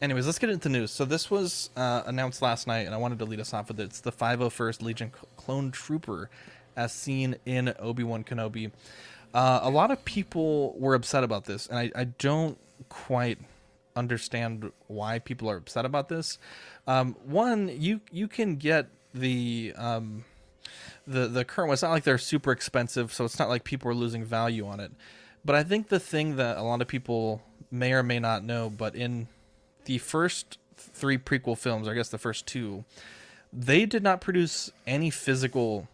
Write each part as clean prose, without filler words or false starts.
Anyways, let's get into the news. So this was announced last night, and I wanted to lead us off with it. It's the 501st Legion Clone Trooper, as seen in Obi-Wan Kenobi. A lot of people were upset about this, and I don't quite understand why people are upset about this. One, you can get the current one. It's not like they're super expensive, so it's not like people are losing value on it. But I think the thing that a lot of people may or may not know, but in the first three prequel films, or I guess the first two, they did not produce any physical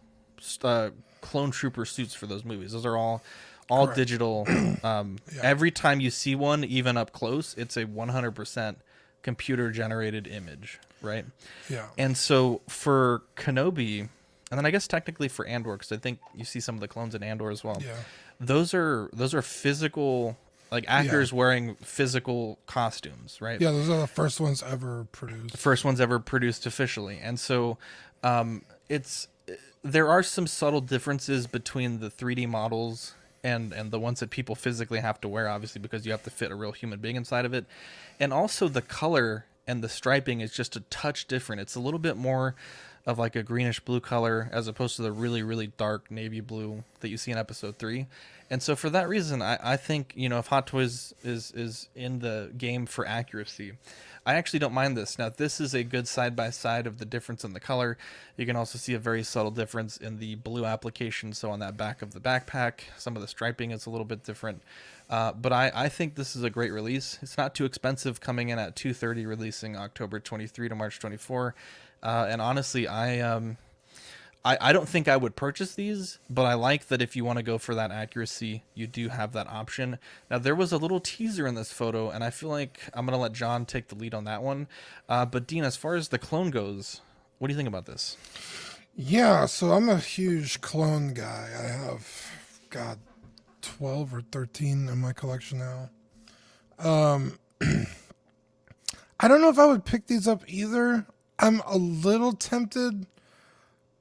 clone trooper suits for those movies. Those are all Correct. digital. Yeah. Every time you see one, even up close, it's a 100% computer generated image, right? Yeah. And so for Kenobi, and then I guess technically for Andor, because I think you see some of the clones in Andor as well. Yeah. Those are physical, like actors wearing physical costumes, right? Yeah, those are the first ones ever produced. First ones ever produced officially, and so it's there are some subtle differences between the 3D models and the ones that people physically have to wear, obviously because you have to fit a real human being inside of it, and also the color and the striping is just a touch different. It's a little bit more of like a greenish blue color as opposed to the really really dark navy blue that you see in episode 3. And so for that reason, I think, if Hot Toys is in the game for accuracy, I actually don't mind this. Now, this is a good side by side of the difference in the color. You can also see a very subtle difference in the blue application. So on that back of the backpack, some of the striping is a little bit different. But I think this is a great release. It's not too expensive, coming in at $230, releasing October 23 to March 24. And honestly, I don't think I would purchase these, but I like that if you want to go for that accuracy, you do have that option. Now, there was a little teaser in this photo, and I feel like I'm going to let John take the lead on that one. But Dean, as far as the clone goes, what do you think about this? Yeah, so I'm a huge clone guy. I have, God, 12 or 13 in my collection now. I don't know if I would pick these up either. I'm a little tempted,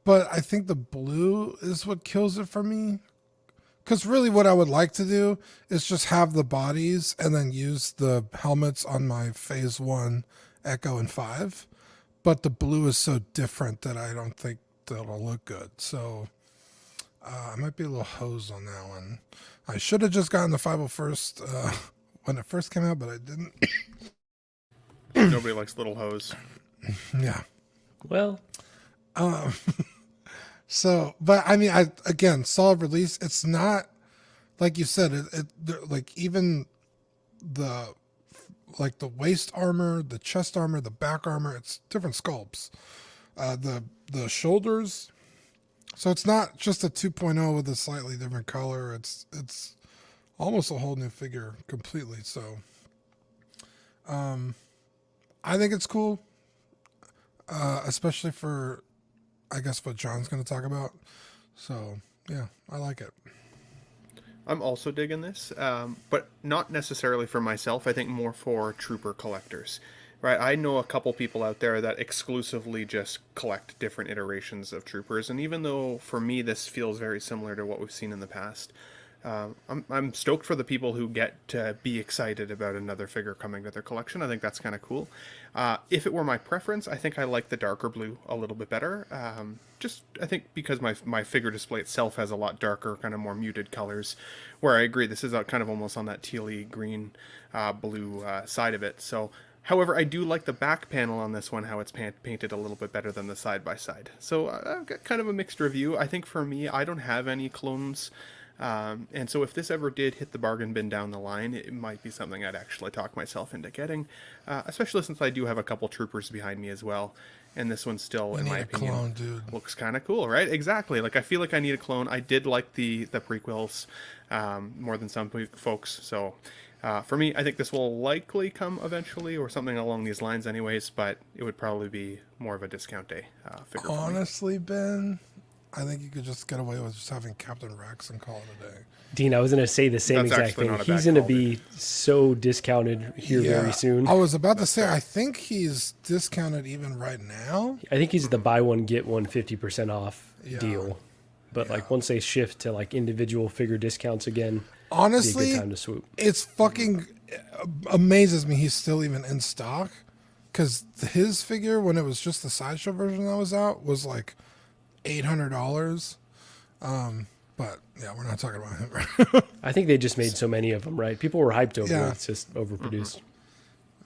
but I think the blue is what kills it for me. Because really, what I would like to do is just have the bodies and then use the helmets on my Phase 1, Echo, and 5. But the blue is so different that I don't think that'll look good. So I might be a little hosed on that one. I should have just gotten the 501st when it first came out, but I didn't. Nobody likes little hose. Yeah. Well, So, but I mean, again, solid release. It's not like you said. Like even the the waist armor, the chest armor, the back armor. It's different sculpts. The shoulders. So it's not just a 2.0 with a slightly different color. It's almost a whole new figure completely. So, I think it's cool, especially for, I guess, what John's going to talk about. So, yeah, I like it. I'm also digging this, but not necessarily for myself. I think more for trooper collectors, right? I know a couple people out there that exclusively just collect different iterations of troopers, and even though for me this feels very similar to what we've seen in the past, I'm stoked for the people who get to be excited about another figure coming to their collection. I think that's kind of cool. If it were my preference, I think I like the darker blue a little bit better. Just, I think because my figure display itself has a lot darker, kind of more muted colors, where I agree this is kind of almost on that tealy green, blue side of it. So, however, I do like the back panel on this one, how it's painted a little bit better than the side-by-side. So I've got kind of a mixed review. I think for me, I don't have any clones. And so if this ever did hit the bargain bin down the line, it might be something I'd actually talk myself into getting, especially since I do have a couple troopers behind me as well. And this one still, in my opinion, clone, dude. looks kind of cool, right? Exactly. Like, I feel like I need a clone. I did like the prequels more than some folks. So for me, I think this will likely come eventually, or something along these lines anyways, but it would probably be more of a discount day figure. Honestly, Ben, I think you could just get away with just having Captain Rex and call it a day. Dean, I was going to say the same That's exact actually thing. not a bad He's going to call, be so discounted here very soon. I was about to say, I think he's discounted even right now. I think he's the buy one, get one 50% off deal. But like once they shift to like individual figure discounts again, it'd be a Honestly, good time to swoop. it's fucking amazes me he's still even in stock. Because his figure, when it was just the sideshow version that was out, was like $800. But yeah, we're not talking about him. Right? I think they just made so many of them, right? People were hyped over Yeah. it. It's just overproduced.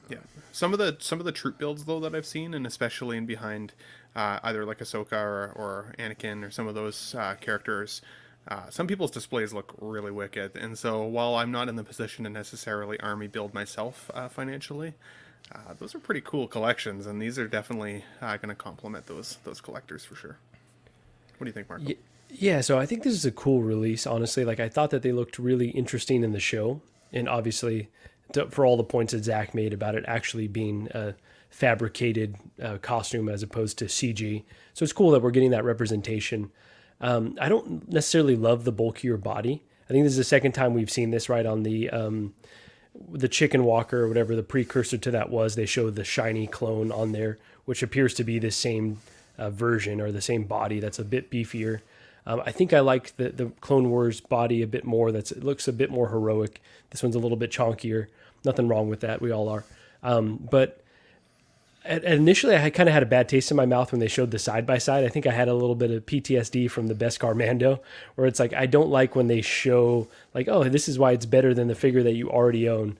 Yeah, some of the troop builds though that I've seen, and especially in behind either like Ahsoka or Anakin or some of those characters, some people's displays look really wicked. And so while I'm not in the position to necessarily army build myself financially, those are pretty cool collections, and these are definitely going to complement those collectors for sure. What do you think, Marco? Yeah, so I think this is a cool release, honestly. Like, I thought that they looked really interesting in the show. And obviously, for all the points that Zach made about it actually being a fabricated costume as opposed to CG. So it's cool that we're getting that representation. I don't necessarily love the bulkier body. I think this is the second time we've seen this, right, on the chicken walker or whatever the precursor to that was. They showed the shiny clone on there, which appears to be the same version or the same body that's a bit beefier. I think I like the Clone Wars body a bit more. It looks a bit more heroic. This one's a little bit chonkier. Nothing wrong with that. We all are. But initially, I kind of had a bad taste in my mouth when they showed the side-by-side. I think I had a little bit of PTSD from the Beskar Mando, where it's like, I don't like when they show, like, oh, this is why it's better than the figure that you already own.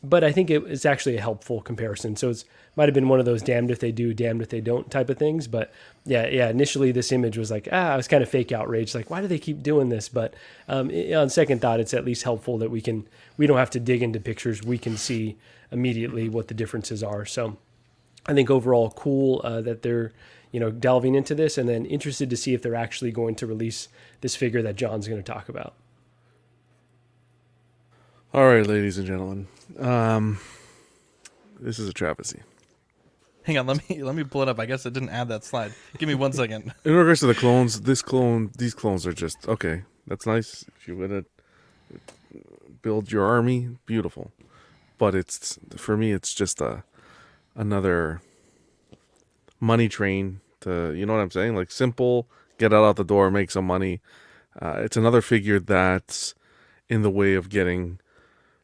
But I think it's actually a helpful comparison. So it might have been one of those damned if they do, damned if they don't type of things. But yeah, initially this image was like, I was kind of fake outraged. Like, why do they keep doing this? But on second thought, it's at least helpful that we don't have to dig into pictures. We can see immediately what the differences are. So I think overall cool that they're, delving into this, and then interested to see if they're actually going to release this figure that John's going to talk about. All right, ladies and gentlemen, this is a travesty. Hang on, let me pull it up. I guess I didn't add that slide. Give me 1 second. In regards to the clones, these clones are just okay. That's nice. If you want to build your army, beautiful. But for me, it's just another money train to, you know what I'm saying? Like, simple, get it out the door, make some money. It's another figure that's in the way of getting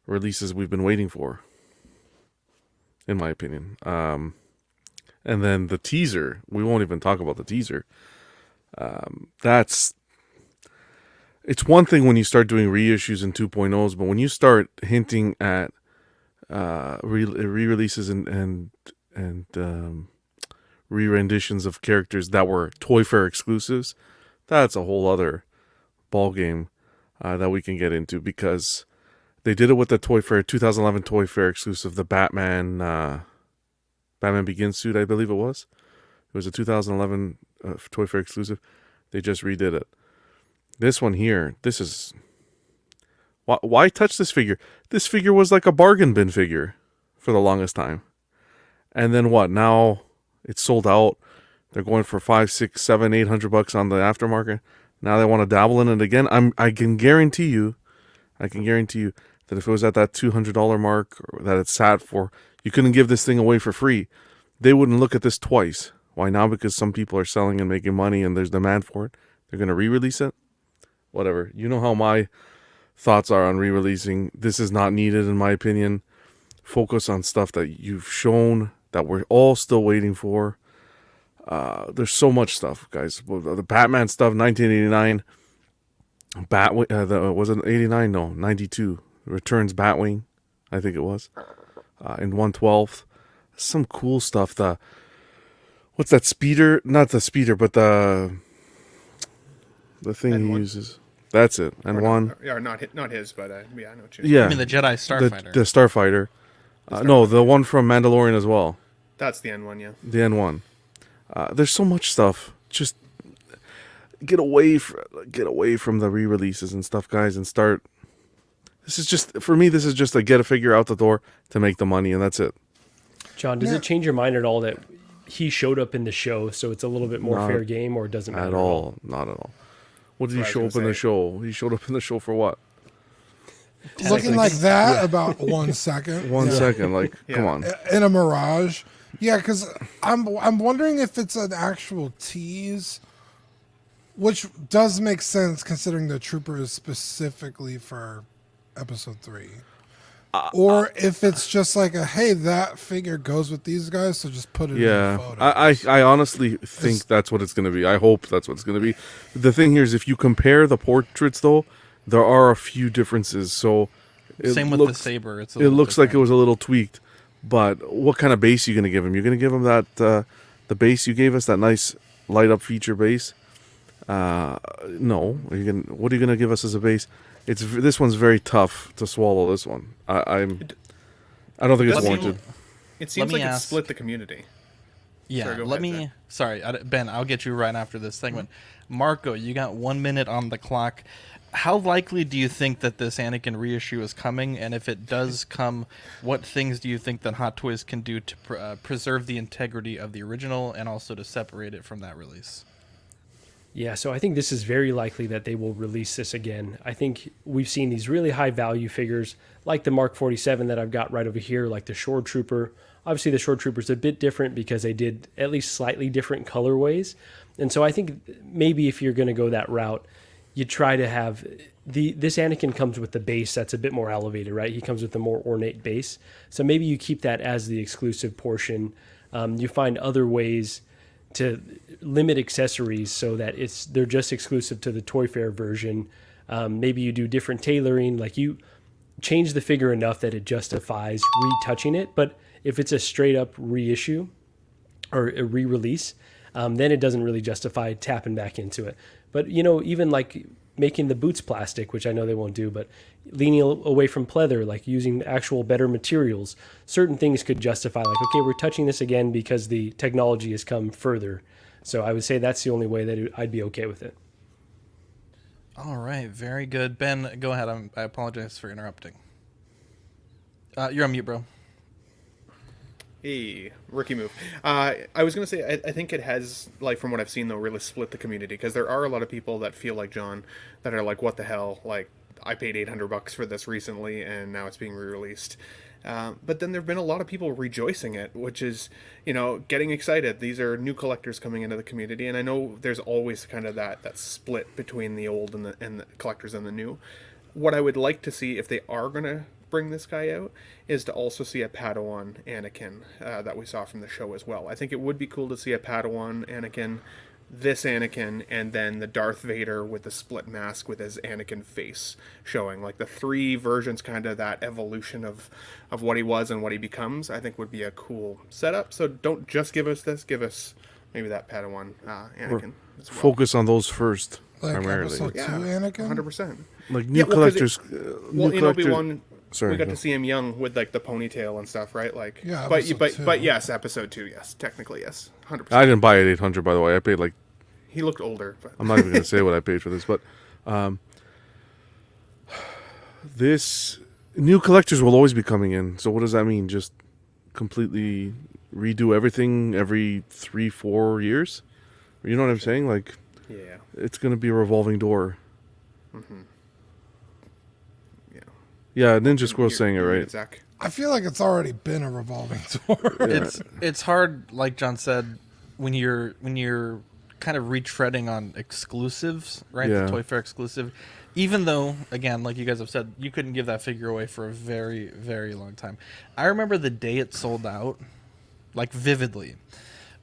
releases we've been waiting for, in my opinion. And then the teaser, we won't even talk about the teaser. It's one thing when you start doing reissues and 2.0s, but when you start hinting at re-releases and re-renditions of characters that were Toy Fair exclusives, that's a whole other ball game that we can get into, because they did it with the Toy Fair 2011 Toy Fair exclusive, the Batman Begins suit, I believe it was. It was a 2011 Toy Fair exclusive. They just redid it. This one here, this is... Why touch this figure? This figure was like a bargain bin figure for the longest time. And then what? Now it's sold out. They're going for $500, $600, $700, $800 on the aftermarket. Now they want to dabble in it again. I can guarantee you that if it was at that $200 mark, or that it's sat for, you couldn't give this thing away for free. They wouldn't look at this twice. Why now? Because some people are selling and making money, and there's demand for it. They're going to re-release it. Whatever. You know how my thoughts are on re-releasing. This is not needed, in my opinion. Focus on stuff that you've shown, that we're all still waiting for. There's so much stuff, guys. The Batman stuff, 1989. Was it 89? No, 92. Returns Batwing, I think it was. In 1/12. Some cool stuff. What's that speeder? Not the speeder, but the thing he uses. That's it. And one. Not his, but yeah, I know what you. Yeah. I mean the Jedi Starfighter. The Starfighter. No, the one from Mandalorian as well. That's the N1, yeah. The N1. There's so much stuff. Just get away from the re-releases and stuff, guys, and start. This is just, for me, this is just get a figure out the door to make the money, and that's it. John, does it change your mind at all that he showed up in the show, so it's a little bit more fair game, or it doesn't matter at all? Not at all. What did he show up in the show? He showed up in the show for what? Looking like that about 1 second. 1 second, come on. In a mirage. Yeah, because I'm wondering if it's an actual tease, which does make sense considering the Trooper is specifically for Episode 3. or if it's just like hey, that figure goes with these guys, so just put it in the Yeah, photo. I honestly think that's what it's going to be. I hope that's what it's going to be. The thing here is, if you compare the portraits, though, there are a few differences. So Same with the saber. It's a it little looks like it different. was a little tweaked. But what kind of base are you going to give him? You're going to give him that the base you gave us, that nice light up feature base. No, what are you going to give us as a base? This one's very tough to swallow. This one, I don't think it's Does seem- warranted. It seems me like it's ask- split the community. Yeah, Sorry, go let ahead, me. Zach. Sorry, Ben. I'll get you right after this segment. Marco, you got 1 minute on the clock. How likely do you think that this Anakin reissue is coming? And if it does come, what things do you think that Hot Toys can do to preserve the integrity of the original and also to separate it from that release? Yeah, so I think this is very likely that they will release this again. I think we've seen these really high value figures like the Mark 47 that I've got right over here, like the Shore Trooper. Obviously, the Shore Trooper's a bit different because they did at least slightly different colorways. And so I think maybe if you're going to go that route, you try to have this Anakin comes with the base that's a bit more elevated, right? He comes with a more ornate base. So maybe you keep that as the exclusive portion. You find other ways to limit accessories so that they're just exclusive to the Toy Fair version. Maybe you do different tailoring, like you change the figure enough that it justifies retouching it. But if it's a straight up reissue or a re-release, then it doesn't really justify tapping back into it. But even like making the boots plastic, which I know they won't do, but leaning away from pleather, like using actual better materials, certain things could justify like, okay, we're touching this again because the technology has come further. So I would say that's the only way that I'd be okay with it. All right, very good. Ben, go ahead. I apologize for interrupting. You're on mute, bro. Hey, rookie move. I was going to say, I think it has, like, from what I've seen, though, really split the community, because there are a lot of people that feel like John, that are like, what the hell, like, I paid $800 for this recently, and now it's being re-released. But then there have been a lot of people rejoicing it, which is, getting excited. These are new collectors coming into the community, and I know there's always kind of that split between the old and the collectors and the new. What I would like to see, if they are going to bring this guy out, is to also see a Padawan Anakin that we saw from the show as well. I think it would be cool to see a Padawan Anakin, this Anakin, and then the Darth Vader with the split mask with his Anakin face showing. Like the three versions, kind of that evolution of what he was and what he becomes, I think would be a cool setup. So don't just give us this, give us maybe that Padawan Anakin as well. Focus on those first, Like primarily. episode 2 Anakin? 100%. Like new Yeah, well, 'cause collectors. Well, new in collectors. Obi-Wan, Sorry, we got go. to see him young with like the ponytail and stuff, right? Like, Yeah, but episode but 2. yes, episode 2, yes, technically yes, 100%. I didn't buy it 800, by the way. I paid like, He looked older, but I'm not even going to say what I paid for this, but this new collectors will always be coming in. So what does that mean? Just completely redo everything every 3-4 years? You know what I'm saying? Like, yeah, it's going to be a revolving door. yeah. Yeah, Ninja Squirrel's You're- saying it you're right. muted, Zach. I feel like it's already been a revolving door. It's hard, like John said, when you're kind of retreading on exclusives, right? Yeah. The Toy Fair exclusive. Even though, again, like you guys have said, you couldn't give that figure away for a very, very long time. I remember the day it sold out, like vividly.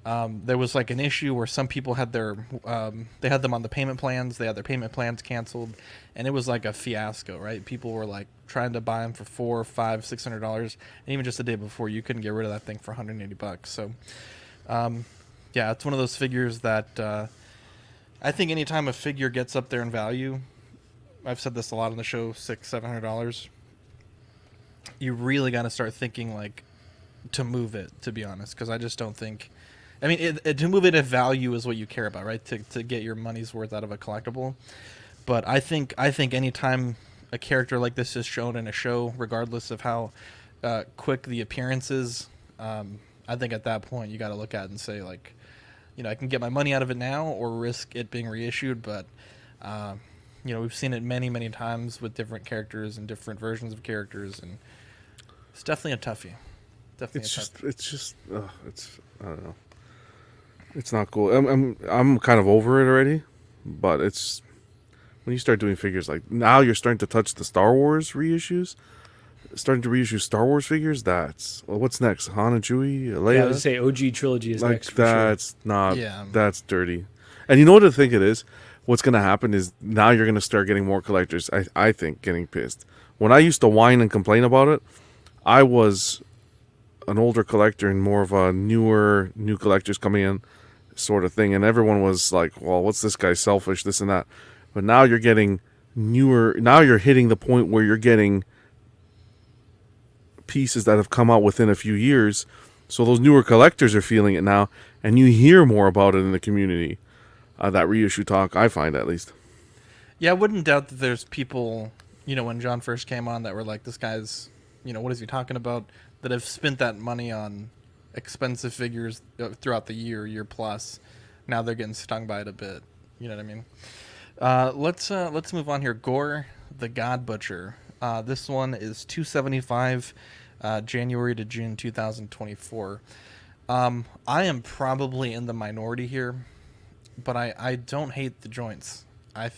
There was like an issue where some people had they had them on the payment plans. They had their payment plans canceled, and it was like a fiasco, right? People were like trying to buy them for $400, $500, $600, and even just the day before, you couldn't get rid of that thing for $180. So, yeah, it's one of those figures that I think anytime a figure gets up there in value, I've said this a lot on the show, $600-$700, you really got to start thinking like to move it. To be honest, because I just don't think. I mean, to move it at value is what you care about, right? To get your money's worth out of a collectible. But I think anytime a character like this is shown in a show, regardless of how quick the appearance is, I think at that point you got to look at it and say, like, I can get my money out of it now or risk it being reissued. But we've seen it many, many times with different characters and different versions of characters, and it's definitely a toughie. It's I don't know. It's not cool. I'm kind of over it already, but it's when you start doing figures like now you're starting to touch the Star Wars reissues. starting to reissue Star Wars figures. That's what's next? Han and Chewie, Leia. Yeah, I would say OG trilogy is like next for sure. that's not. Yeah. That's dirty. And you know what I think it is? What's going to happen is now you're going to start getting more collectors. I think getting pissed. When I used to whine and complain about it, I was an older collector and more of a new collectors coming in sort of thing, and everyone was like, well, what's this guy selfish, this and that. But now you're getting newer, now you're hitting the point where you're getting pieces that have come out within a few years, so those newer collectors are feeling it now, and you hear more about it in the community. That reissue talk, I find, at least. Yeah, I wouldn't doubt that there's people, when John first came on, that were like, this guy's, what is he talking about? That have spent that money on expensive figures throughout the year plus. Now they're getting stung by it a bit. You know what I mean? Let's move on here. Gorr, the God Butcher. This one is $275, January to June 2024. I am probably in the minority here, but I don't hate the joints. I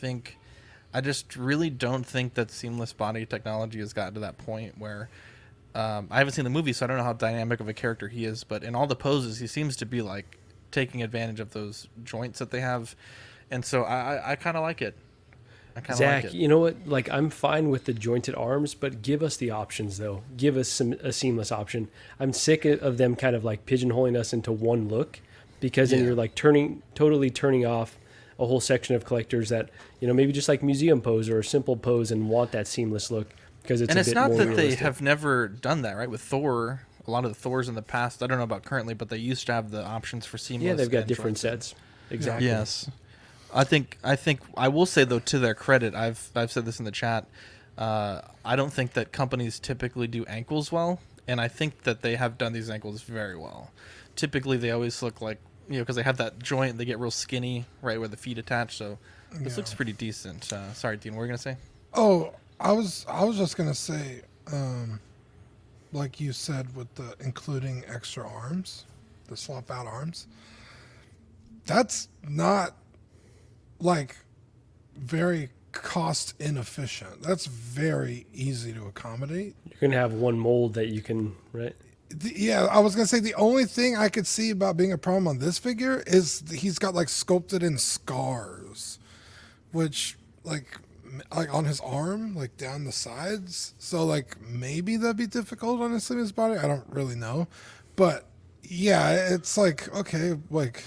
just really don't think that seamless body technology has gotten to that point where I haven't seen the movie, so I don't know how dynamic of a character he is, but in all the poses, he seems to be like taking advantage of those joints that they have, and so I kind of like it. I kind of Zach, like it. you know what? Like, I'm fine with the jointed arms, but give us the options, though. Give us a seamless option. I'm sick of them kind of like pigeonholing us into one look, because then you're like totally turning off a whole section of collectors that, maybe just like museum pose or a simple pose and want that seamless look. Because it's not more that realistic. they have never done that, right? With Thor, a lot of the Thors in the past, I don't know about currently, but they used to have the options for seamless. Yeah, they've got and different jointed. sets. Exactly. Yes, I think I will say though, to their credit, I've said this in the chat. I don't think that companies typically do ankles well, and I think that they have done these ankles very well. Typically, they always look like because they have that joint, they get real skinny right where the feet attach. So this looks pretty decent. Sorry, Dean, what were you gonna say? Oh, I was just gonna say, like you said, with the including extra arms, the swap out arms. That's not like very cost inefficient. That's very easy to accommodate. You're going to have one mold that you can, right? Yeah, I was gonna say the only thing I could see about being a problem on this figure is he's got like sculpted in scars, which like on his arm, like down the sides. So like maybe that'd be difficult on his body. I don't really know, but yeah, it's like okay, like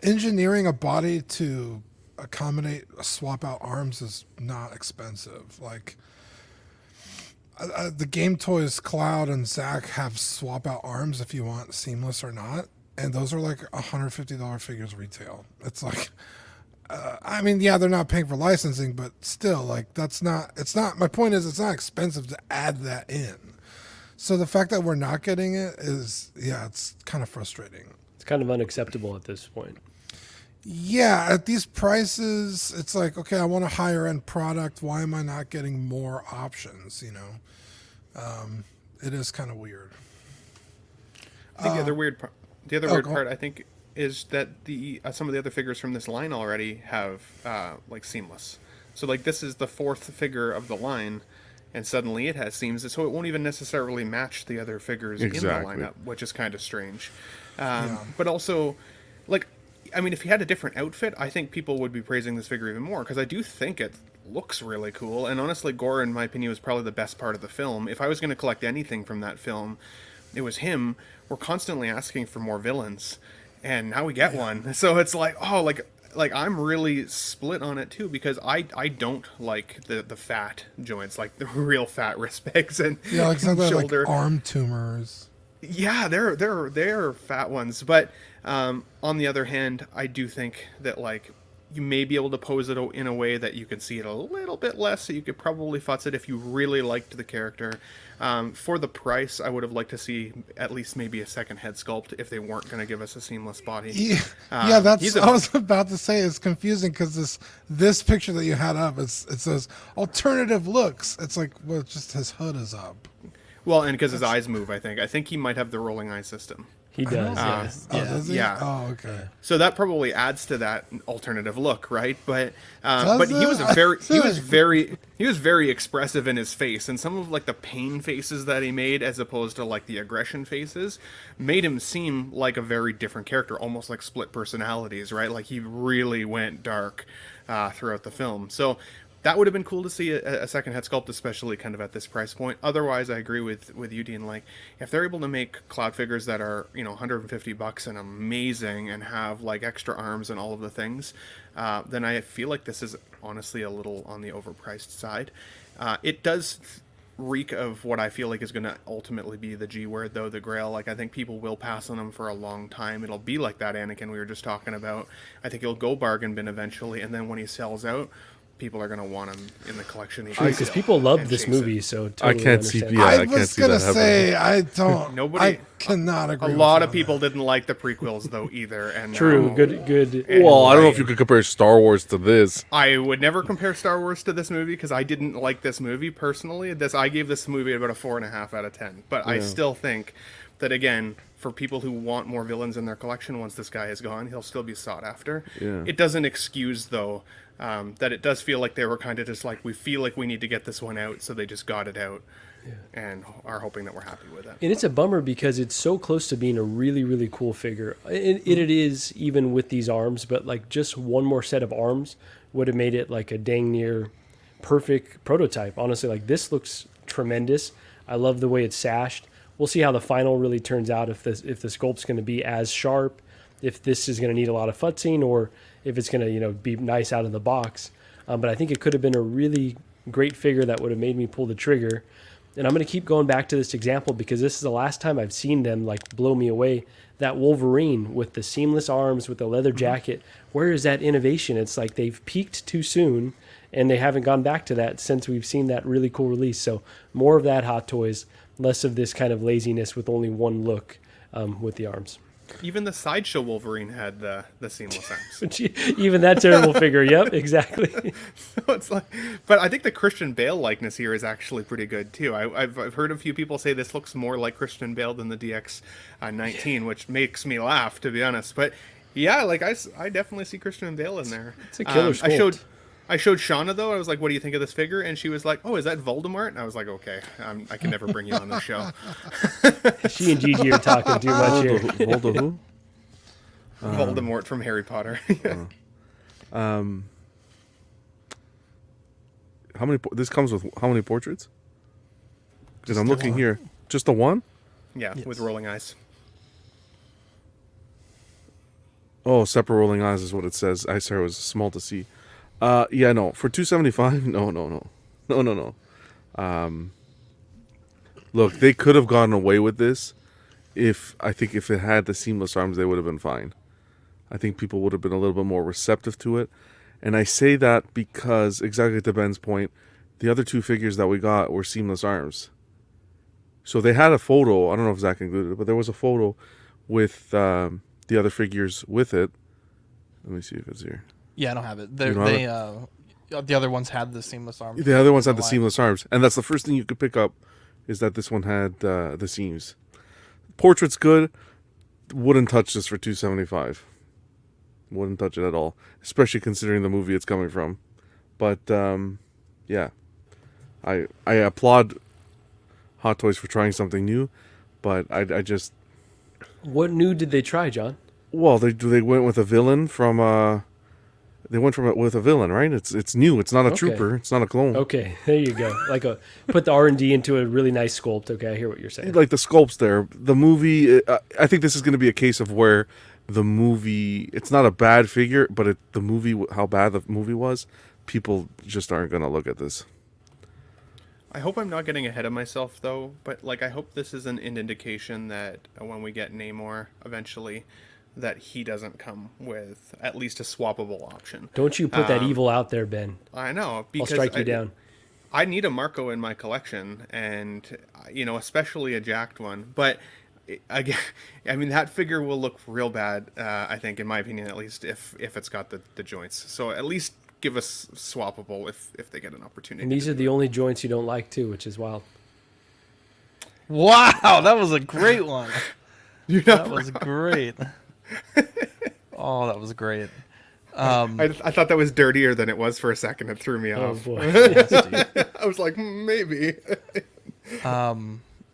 engineering a body to accommodate swap out arms is not expensive. Like the Game Toys Cloud and Zach have swap out arms if you want seamless or not, and those are like $150 figures retail. It's like, I mean, yeah, they're not paying for licensing, but still, like that's not. It's not. My point is, it's not expensive to add that in. So the fact that we're not getting it is, yeah, it's kind of frustrating. It's kind of unacceptable at this point. Yeah, at these prices, it's like, okay, I want a higher end product. Why am I not getting more options? It is kind of weird. I think the other weird part, I think, is that the some of the other figures from this line already have like seamless. So like this is the fourth figure of the line, and suddenly it has seams, so it won't even necessarily match the other figures in the lineup, which is kind of strange. But also, like, I mean, if he had a different outfit, I think people would be praising this figure even more, because I do think it looks really cool. And honestly, Gorr, in my opinion, was probably the best part of the film. If I was going to collect anything from that film, it was him. We're constantly asking for more villains, and now we get one. So it's like, oh, like I'm really split on it too, because I don't like the fat joints, like the real fat wrist pegs and like shoulder like arm tumors. Yeah, they're fat ones, but on the other hand, I do think that like you may be able to pose it in a way that you can see it a little bit less, so you could probably futz it if you really liked the character. For the price, I would have liked to see at least maybe a second head sculpt if they weren't going to give us a seamless body. Yeah, that's I was about to say. It's confusing because this picture that you had up, it says alternative looks. It's like, well, just his hood is up. Well, and because his eyes move, I think he might have the rolling eye system. He does. Yes. Oh, does he? Yeah. Oh, okay. So that probably adds to that alternative look, right? But Does he was it? he was very expressive in his face, and some of like the pain faces that he made, as opposed to like the aggression faces, made him seem like a very different character, almost like split personalities, right? Like he really went dark throughout the film. So that would have been cool to see a second head sculpt, especially kind of at this price point. Otherwise, I agree with you, Dean. Like, if they're able to make cloud figures that are, $150 and amazing and have like extra arms and all of the things, then I feel like this is honestly a little on the overpriced side. It does reek of what I feel like is going to ultimately be the G word, though, the Grail. Like, I think people will pass on him for a long time. It'll be like that Anakin we were just talking about. I think he'll go bargain bin eventually, and then when he sells out, people are going to want him in the collection. Because people love this movie, so totally I can't see. understand. Yeah, I I can't was see gonna that happening. say I don't. Nobody- I cannot agree. A with lot you of on people that. didn't like the prequels, though, either. And True. now- Good. Well, I don't know if Right. you could compare Star Wars to this. I would never compare Star Wars to this movie because I didn't like this movie personally. I gave this movie about a 4.5 out of 10. But I still think that, again, for people who want more villains in their collection, once this guy is gone, he'll still be sought after. Yeah. It doesn't excuse, though, that it does feel like they were kind of just like, we feel like we need to get this one out, so they just got it out and are hoping that we're happy with it. And it's a bummer because it's so close to being a really, really cool figure. It is, even with these arms, but like just one more set of arms would have made it like a dang near perfect prototype. Honestly, like this looks tremendous. I love the way it's sashed. We'll see how the final really turns out, if the sculpt's going to be as sharp, if this is going to need a lot of futzing, or if it's going to be nice out of the box. But I think it could have been a really great figure that would have made me pull the trigger. And I'm going to keep going back to this example because this is the last time I've seen them like blow me away. That Wolverine with the seamless arms, with the leather jacket, where is that innovation? It's like they've peaked too soon, and they haven't gone back to that since we've seen that really cool release. So more of that, Hot Toys, less of this kind of laziness with only one look with the arms. Even the Sideshow Wolverine had the seamless arms. Even that terrible figure. Yep, exactly. So it's like, but I think the Christian Bale likeness here is actually pretty good too. I've heard a few people say this looks more like Christian Bale than the DX19, which makes me laugh, to be honest. But yeah, like I definitely see Christian Bale in there. It's a killer sculpt. I showed Shauna, though. I was like, what do you think of this figure? And she was like, oh, is that Voldemort? And I was like, okay, I can never bring you on the show. She and Gigi are talking too much here. Voldo who? Voldemort from Harry Potter. How many? This comes with how many portraits? Because I'm the looking one. here. Just the one? Yeah, with rolling eyes. Oh, separate rolling eyes is what it says. I sorry, it was small to see. Yeah, no. For $275, no. Look, they could have gotten away with this if it had the seamless arms, they would have been fine. I think people would have been a little bit more receptive to it. And I say that because, exactly to Ben's point, the other two figures that we got were seamless arms. So they had a photo, I don't know if Zach included it, but there was a photo with the other figures with it. Let me see if it's here. Yeah, I don't have it. You don't The other ones had the seamless arms. The other ones had the Why? seamless arms, and that's the first thing you could pick up, is that this one had the seams. Portrait's good. Wouldn't touch this for $275. Wouldn't touch it at all, especially considering the movie it's coming from. But yeah, I applaud Hot Toys for trying something new, but I just What new did they try, John? well they went with a villain from with a villain, right? It's new. It's not a Okay. trooper. It's not a clone. Okay, there you go. Put the R&D into a really nice sculpt. Okay, I hear what you're saying. Like the sculpts there. The movie, I think this is going to be a case of where the movie, it's not a bad figure, but the movie, how bad the movie was, people just aren't going to look at this. I hope I'm not getting ahead of myself, though, but like I hope this is an indication that when we get Namor eventually, that he doesn't come with at least a swappable option. Don't you put that evil out there, Ben. I know, I'll because strike you down. I need a Marco in my collection, and especially a jacked one. But again, I mean, that figure will look real bad. I think, in my opinion, at least, if it's got the joints. So at least give us swappable if they get an opportunity. And these are the only joints you don't like too, which is wild. Wow, that was a great one. You're That not was great. Oh, that was great. I thought that was dirtier than it was for a second. It threw me Oh off. boy. I was like, maybe.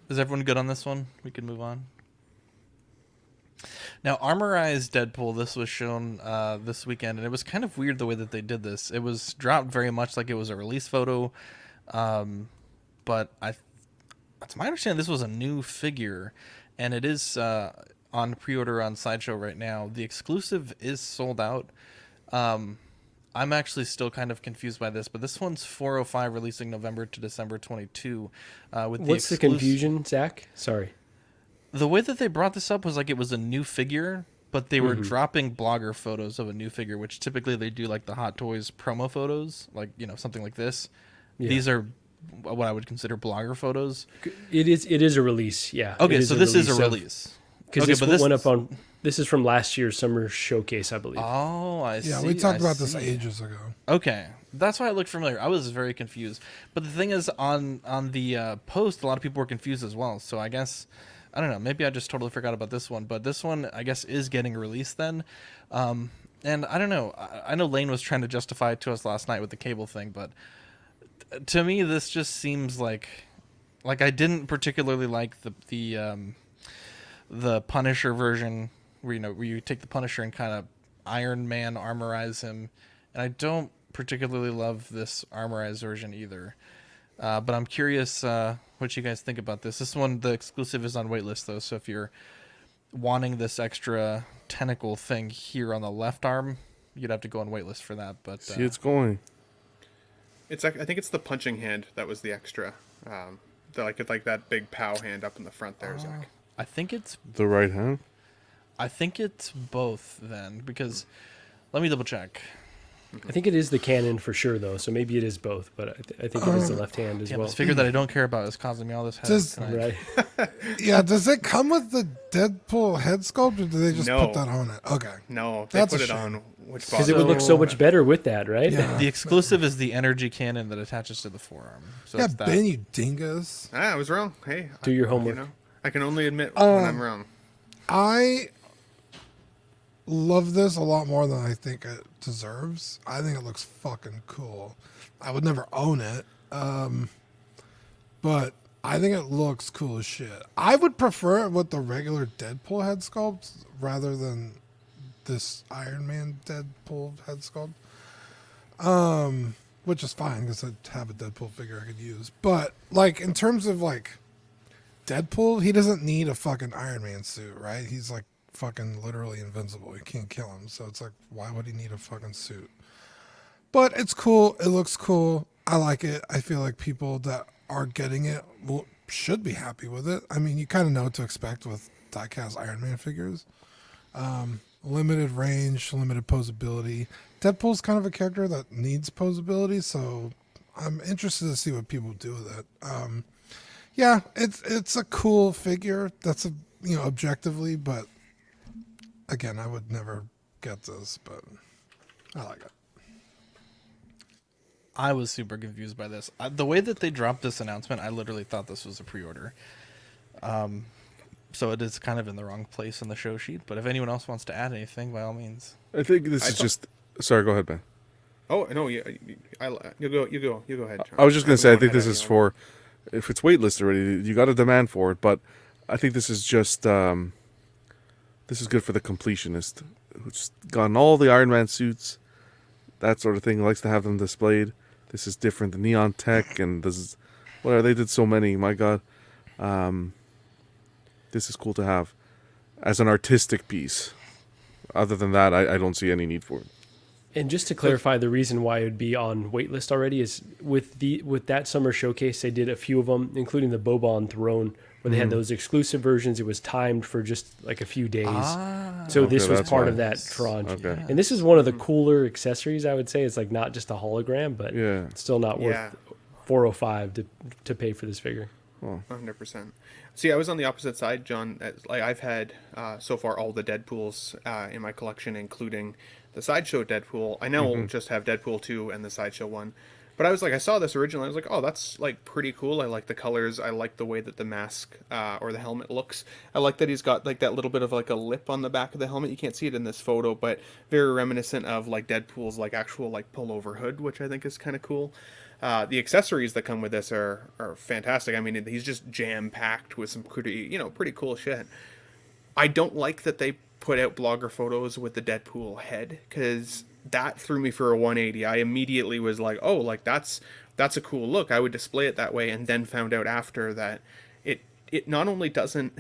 Is everyone good on this one? We can move on. Now, Armorized Deadpool, this was shown this weekend, and it was kind of weird the way that they did this. It was dropped very much like it was a release photo, but to my understanding, this was a new figure, and it is on pre-order on Sideshow right now. The exclusive is sold out. I'm actually still kind of confused by this, but this one's 405 releasing November to December 22. What's the confusion, Zach? Sorry. The way that they brought this up was like it was a new figure, but they were dropping blogger photos of a new figure, which typically they do like the Hot Toys promo photos, like, you know, something like this. Yeah. These are what I would consider blogger photos. It is a release, yeah. Okay, so this is a release. Because Okay, this went up on... This is from last year's summer showcase, I believe. Oh, I see. Yeah, we talked about this see. ages ago. Okay, that's why it looked familiar. I was very confused. But the thing is, on the post, a lot of people were confused as well. So I guess, I don't know, maybe I just totally forgot about this one. But this one, I guess, is getting released then. And I don't know. I know Lane was trying to justify it to us last night with the cable thing, but to me, this just seems like I didn't particularly like the Punisher version where you take the Punisher and kind of Iron Man armorize him, and I don't particularly love this armorized version either. But I'm curious what you guys think about this. This one, the exclusive, is on waitlist though, so if you're wanting this extra tentacle thing here on the left arm, you'd have to go on waitlist for that. But See, it's going. I think it's the punching hand that was the extra. It's like that big pow hand up in the front there, Zach. I think it's The right hand? both then, because let me double check. I think it is the Canon for sure, though, so maybe it is both, but I think it is the left hand as Yeah, well. this figure that I don't care about is causing me all this Does- headache tonight. Right. Yeah, does it come with the Deadpool head sculpt, or do they just No. put that on it? Okay. No, they That's put a it shame. on, which Because it would look so So- much better with that, right? Yeah. The exclusive is the energy cannon that attaches to the forearm. So Yeah, it's that. Ben, you dingus. I was wrong. Hey, Do your homework. I can only admit when I'm wrong. I love this a lot more than I think it deserves. I think it looks fucking cool. I would never own it, but I think it looks cool as shit. I would prefer it with the regular Deadpool head sculpt rather than this Iron Man Deadpool head sculpt. Which is fine because I have a Deadpool figure I could use. But like in terms of like Deadpool, he doesn't need a fucking Iron Man suit, right? He's like fucking literally invincible. You can't kill him. So it's like, why would he need a fucking suit? But it's cool. It looks cool. I like it. I feel like people that are getting it should be happy with it. I mean, you kind of know what to expect with diecast Iron Man figures. Limited range, limited posability. Deadpool's kind of a character that needs posability, so I'm interested to see what people do with it. Yeah, it's a cool figure. That's objectively, but again, I would never get this, but I like it. I was super confused by this. The way that they dropped this announcement, I literally thought this was a pre-order. So it is kind of in the wrong place in the show sheet. But if anyone else wants to add anything, by all means. I think this is just... Sorry, go ahead, Ben. Oh no, you go ahead. John. I was just going to say, I think Go this ahead, is for... If it's waitlist already, you got a demand for it, but I think this is just... this is good for the completionist who's gotten all the Iron Man suits, that sort of thing, likes to have them displayed. This is different. The neon tech and this is... Whatever, they did so many, my God. This is cool to have as an artistic piece. Other than that, I don't see any need for it. And just to clarify, the reason why it would be on waitlist already is with that summer showcase, they did a few of them, including the Bobon Throne, where they had those exclusive versions. It was timed for just like a few days. So this was that's part why. of that tranche. Okay. And this is one of the cooler accessories, I would say. It's like not just a hologram, but Yeah. it's still not worth Yeah. $405 to pay for this figure. 100%. See, I was on the opposite side, John. Like I've had so far all the Deadpools in my collection, including the Sideshow Deadpool. I now just have Deadpool 2 and the Sideshow one, But I was like, I saw this originally. I was like, oh, that's like pretty cool. I like the colors. I like the way that the mask or the helmet looks. I like that he's got like that little bit of like a lip on the back of the helmet. You can't see it in this photo, but very reminiscent of like Deadpool's like actual like pullover hood, which I think is kind of cool. The accessories that come with this are fantastic. I mean, he's just jam packed with some pretty cool shit. I don't like that they put out blogger photos with the Deadpool head, because that threw me for a 180. I immediately was like, oh, like that's a cool look. I would display it that way, and then found out after that it not only doesn't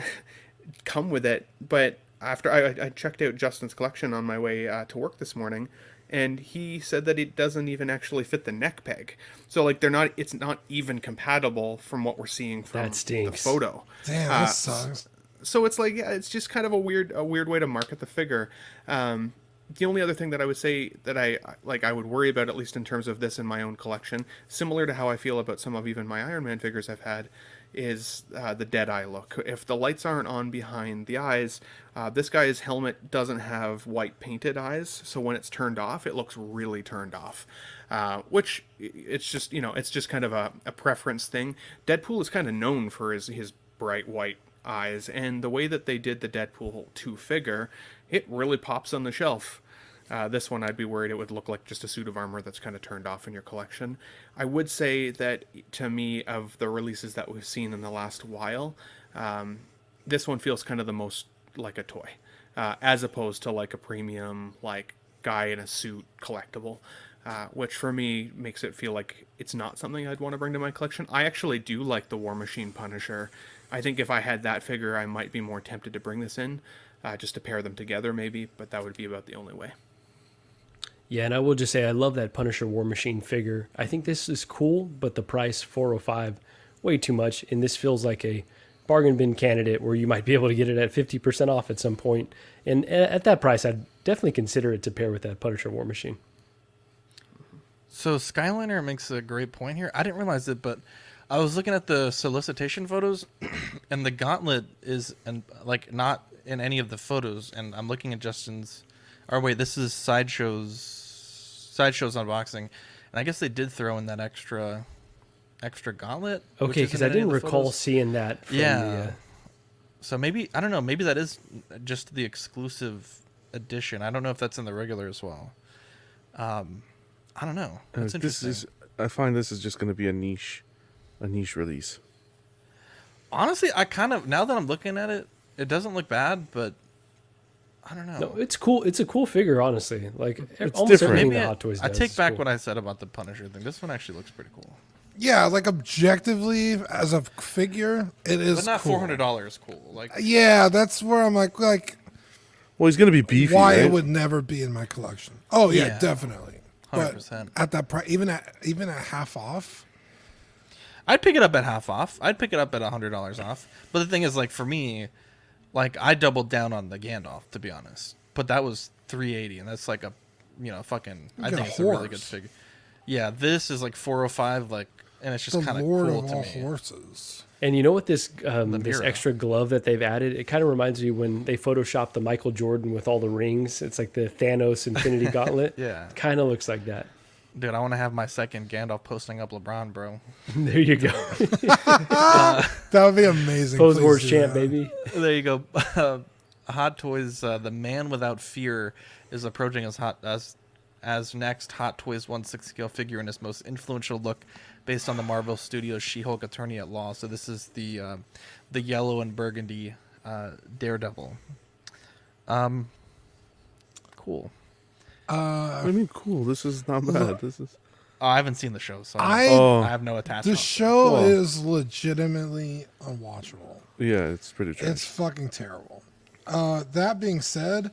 come with it, but after I checked out Justin's collection on my way to work this morning, and he said that it doesn't even actually fit the neck peg. So like it's not even compatible from what we're seeing from That the stinks. photo. Damn, that sucks. So it's like, yeah, it's just kind of a weird way to market the figure. The only other thing that I would say that I would worry about, at least in terms of this in my own collection, similar to how I feel about some of even my Iron Man figures I've had, is the dead eye look. If the lights aren't on behind the eyes, this guy's helmet doesn't have white painted eyes, so when it's turned off, it looks really turned off. Which it's just kind of a preference thing. Deadpool is kind of known for his bright white eyes, and the way that they did the Deadpool 2 figure, it really pops on the shelf. This one, I'd be worried it would look like just a suit of armor that's kind of turned off in your collection. I would say that, to me, of the releases that we've seen in the last while, this one feels kind of the most like a toy, as opposed to like a premium, like guy in a suit collectible, which for me makes it feel like it's not something I'd want to bring to my collection. I actually do like the War Machine Punisher. I think if I had that figure, I might be more tempted to bring this in, just to pair them together maybe, but that would be about the only way. Yeah, and I will just say I love that Punisher War Machine figure. I think this is cool, but the price, $405, way too much, and this feels like a bargain bin candidate where you might be able to get it at 50% off at some point. And at that price, I'd definitely consider it to pair with that Punisher War Machine. So Skyliner makes a great point here. I didn't realize it, but I was looking at the solicitation photos, and the gauntlet is not in any of the photos. And I'm looking at Justin's. Or wait, this is Sideshow's unboxing, and I guess they did throw in that extra gauntlet. Okay, because I didn't recall seeing that. From So maybe, I don't know. Maybe that is just the exclusive edition. I don't know if that's in the regular as well. I don't know. That's interesting. I find this is just going to be a niche release. Honestly, I kind of, now that I'm looking at it, it doesn't look bad, but I don't know. No, it's cool. It's a cool figure, honestly. Like It's almost different. everything Maybe the Hot Toys I does take is back cool. what I said about the Punisher thing. This one actually looks pretty cool. Yeah, like objectively as a figure, it is. But not cool. $400 cool. Like, Yeah, that's where I'm like Well, he's going to be beefy, why right? it would never be in my collection. Oh yeah, Yeah. definitely. 100%. But at that price, even at half off. I'd pick it up at half off. I'd pick it up at $100 off. But the thing is, like, for me, like, I doubled down on the Gandalf, to be honest. But that was $380, and that's like a, fucking. I get think a it's a really good horse. figure. Yeah, this is like $405, like, and it's just The kind of Lord cool of to all me. horses. And you know what this this mirror. extra glove that they've added? It kind of reminds me when they photoshopped the Michael Jordan with all the rings. It's like the Thanos Infinity Gauntlet. Yeah. Kind of looks like that. Dude, I want to have my second Gandalf posting up LeBron, bro. There you go. That would be amazing. Pose Please Wars do champ, that. baby. There you go. Hot Toys, the Man Without Fear is approaching as next Hot Toys 1/6 scale figure in his most influential look, based on the Marvel Studios She-Hulk Attorney at Law. So this is the yellow and burgundy Daredevil. Cool. I mean, cool. This is not bad. This is. Oh, I haven't seen the show, so I- I have no The attachment. show Well- is legitimately unwatchable. Yeah, it's pretty trash. It's fucking terrible. That being said,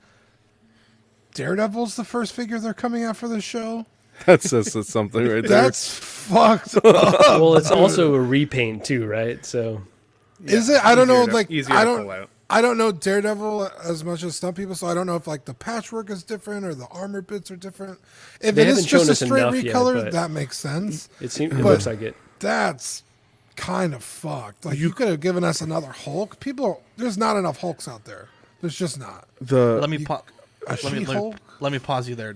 Daredevil's the first figure they're coming out for the show. That says something right there. That's fucked up. Well, it's also a repaint too, right? So Is it? I don't know. Like Easier I to pull don't. out. I don't know Daredevil as much as some people, so I don't know if like the patchwork is different or the armor bits are different. If They it is haven't shown just a us straight enough yet, recolor, but- that makes sense. it seems it But- looks like it. That's kind of fucked. Like you could have given us another Hulk. There's not enough Hulks out there. There's just not. The Let me pop. A Let me She-Hulk. let me pause you there,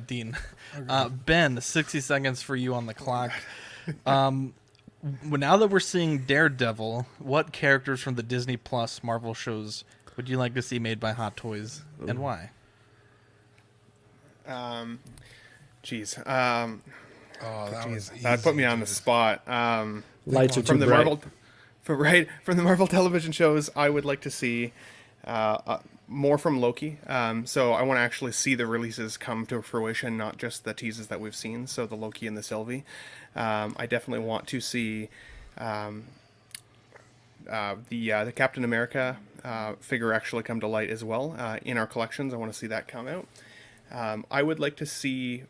Dean. Ben, 60 seconds for you on the clock. Now that we're seeing Daredevil, what characters from the Disney Plus Marvel shows would you like to see made by Hot Toys, and why? Jeez. Oh, that was easy, That put me on the dude. spot. Lights are too From the bright. Marvel, from the Marvel television shows, I would like to see more from Loki. So I want to actually see the releases come to fruition, not just the teases that we've seen. So the Loki and the Sylvie. I definitely want to see the Captain America figure actually come to light as well in our collections. I want to see that come out. I would like to see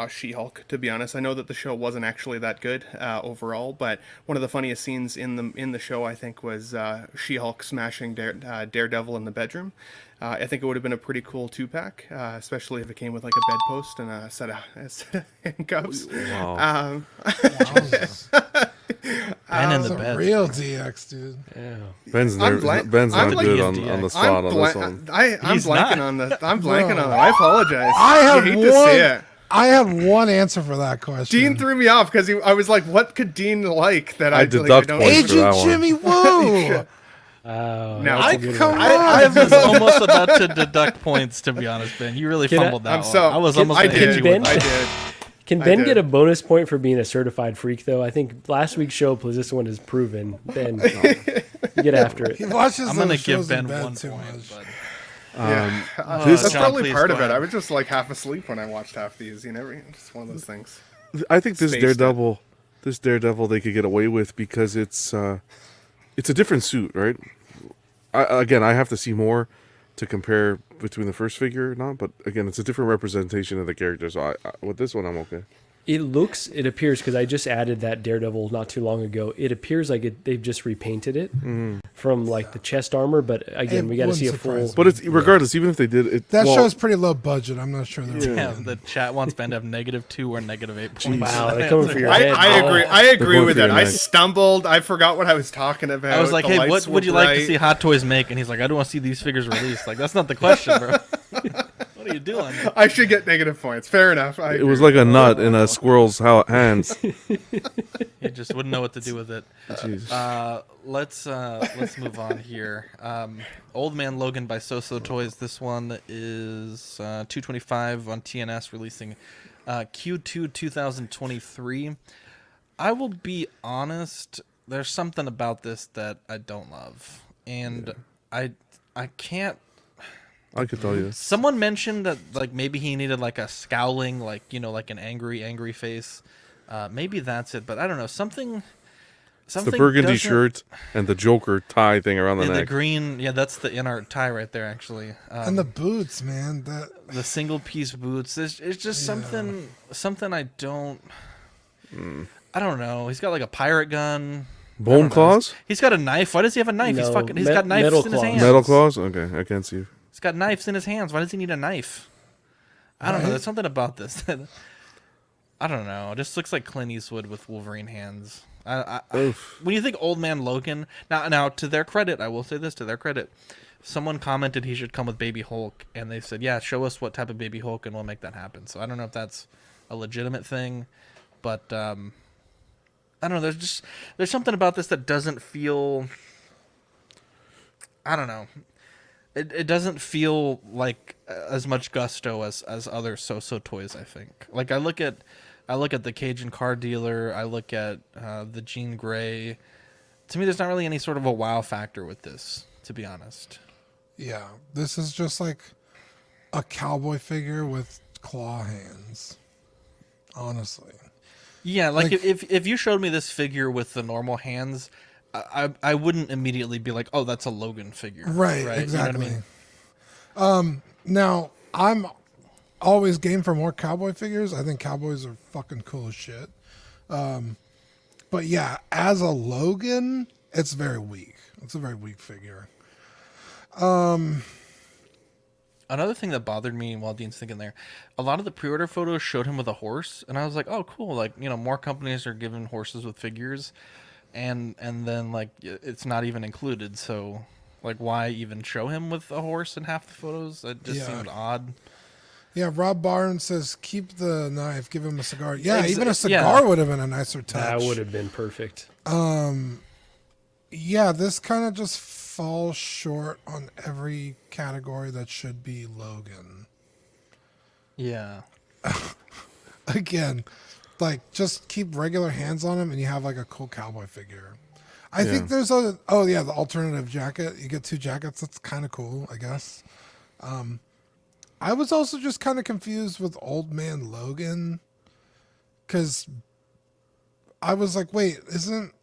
She-Hulk, to be honest. I know that the show wasn't actually that good overall, but one of the funniest scenes in the show, I think, was She-Hulk smashing Daredevil in the bedroom. I think it would have been a pretty cool 2-pack, especially if it came with like a bedpost and a set of handcuffs. Wow. Ben in It's the a bed. real DX, dude. Yeah. Ben's I'm nervous. blank- Ben's I'm not like good a on DX. the spot on this one. I'm He's blanking not. on the. I'm blanking on that. I apologize. I have You hate one. to see it. I have one answer for that question. Dean threw me off because I was like, "What could Dean like that I I deduct don't points for that Agent one. Jimmy Woo. Oh, No. that's I a good come one. on. I was almost about to deduct points, to be honest, Ben. You really Can I- fumbled that I'm one. so. I was I almost going to hit did. you with I that. did. Can I Ben did. get a bonus point for being a certified freak, though? I think last week's show, plus this one is proven. Ben, get after He it. watches I'm those going to shows give in Ben bed 1 too point. much. But Yeah. This- That's John, probably please part go of it. ahead. I was just like half asleep when I watched half these. You know, it's one of those things. I think this Spaced Daredevil, they could get away with because it's a different suit, right? I have to see more to compare between the first figure or not, but again, it's a different representation of the character. So with this one, I'm okay. It appears, because I just added that Daredevil not too long ago, it appears like they've just repainted it from like the chest armor, but again, It we got to wouldn't see a surprise full... But it's regardless, even if they did it. That well, show's pretty low budget. I'm not sure they're yeah, really the chat wants Ben to have -2 or -8 points. Wow, they're coming for your I, head. I Oh. agree. I agree both with very that. I nice. stumbled. I forgot what I was talking about. I was like, The hey, lights what were would you like to bright. see Hot Toys make? And he's like, I don't want to see these figures released. Like, that's not the question, bro. What are you doing? I should get negative points. Fair enough. I it was agree. like a nut in a squirrel's hands. You just wouldn't know what to do with it. Jeez. Let's move on here. Old Man Logan by So Toys. This one is $225 on TNS, releasing Q2 2023. I will be honest. There's something about this that I don't love, and I can't. I could tell you. Someone mentioned that like maybe he needed like a scowling, like like an angry face. Maybe that's it, but I don't know. Something The burgundy doesn't- shirt and the Joker tie thing around the and the neck. green, yeah, that's the in-art tie right there, actually. And the boots, man. The single-piece boots. It's just something I don't know. He's got like a pirate gun. Bone claws? He's got a knife. Why does he have a knife? He's No, got knives metal in his claws. hands. Metal claws? Okay, I can't see. He's got knives in his hands. Why does he need a knife? I don't know. Right. There's something about this that I don't know. It just looks like Clint Eastwood with Wolverine hands. When you think Old Man Logan, now to their credit, I will say this to their credit. Someone commented he should come with Baby Hulk, and they said, "Yeah, show us what type of Baby Hulk, and we'll make that happen." So I don't know if that's a legitimate thing, but I don't know. There's something about this that doesn't feel. I don't know. It doesn't feel like as much gusto as other So toys. I think. Like I look at the Cajun car dealer. I look at the Jean Grey. To me, there's not really any sort of a wow factor with this, to be honest. Yeah, this is just like a cowboy figure with claw hands. Honestly. Yeah, like Like- if you showed me this figure with the normal hands, I wouldn't immediately be like, oh, that's a Logan figure. Right, You know what I exactly. mean? Now, I'm always game for more cowboy figures. I think cowboys are fucking cool as shit. But yeah, as a Logan, it's very weak. It's a very weak figure. Another thing that bothered me while Dean's thinking there, a lot of the pre-order photos showed him with a horse, and I was like, oh, cool. Like, more companies are giving horses with figures, and then like it's not even included. So, like, why even show him with a horse in half the photos? It just Yeah. seemed odd. Yeah, Rob Barnes says, keep the knife, give him a cigar. Yeah, even a yeah. cigar would have been a nicer touch. That would have been perfect. Yeah, this kind of just falls short on every category that should be Logan. Yeah. Again, like, just keep regular hands on him and you have like a cool cowboy figure. I think there's the alternative jacket. You get 2 jackets. That's kind of cool, I guess. I was also just kind of confused with Old Man Logan because I was like, wait, isn't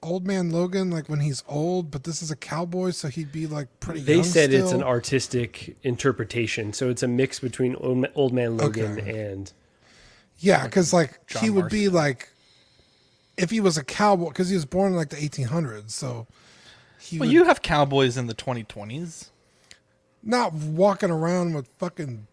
Old Man Logan like when he's old, but this is a cowboy, so he'd be like pretty They young said still? it's an artistic interpretation, so it's a mix between Old Man Logan and... Yeah, because like John he would be Marston. like, if he was a cowboy, because he was born in like the 1800s, so he Well, would you have cowboys in the 2020s. not walking around with fucking